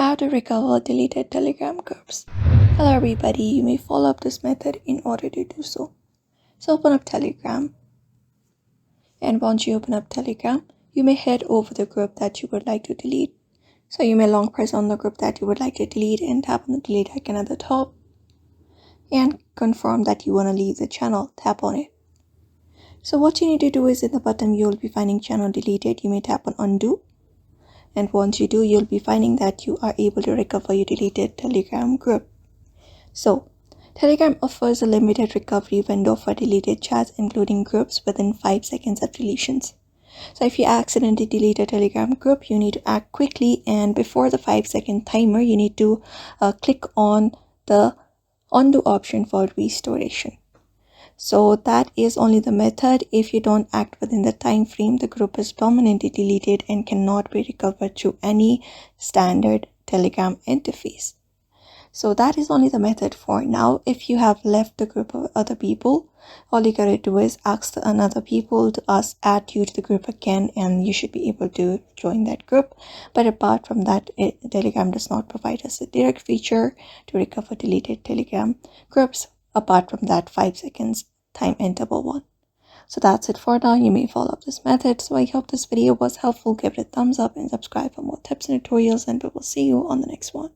How to recover deleted Telegram groups. Hello everybody, you may follow up this method in order to do so. So open up Telegram, and once you open up Telegram, you may head over the group that you would like to delete. So you may long press on the group that you would like to delete and tap on the delete icon at the top and confirm that you want to leave the channel. Tap on it. So what you need to do is in the bottom you will be finding channel deleted. You may tap on undo. And once you do, you'll be finding that you are able to recover your deleted Telegram group. So, Telegram offers a limited recovery window for deleted chats, including groups within 5 seconds of deletions. So if you accidentally delete a Telegram group, you need to act quickly, and before the 5-second timer, you need to click on the undo option for restoration. So that is only the method. If you don't act within the time frame, the group is permanently deleted and cannot be recovered through any standard Telegram interface. So that is only the method for now. If you have left the group of other people, all you gotta do is ask another people to add you to the group again, and you should be able to join that group. But apart from that, Telegram does not provide us a direct feature to recover deleted Telegram groups apart from that 5 seconds time interval one. So that's it for now. You may follow up this method. So I hope this video was helpful. Give it a thumbs up and subscribe for more tips and tutorials, and we will see you on the next one.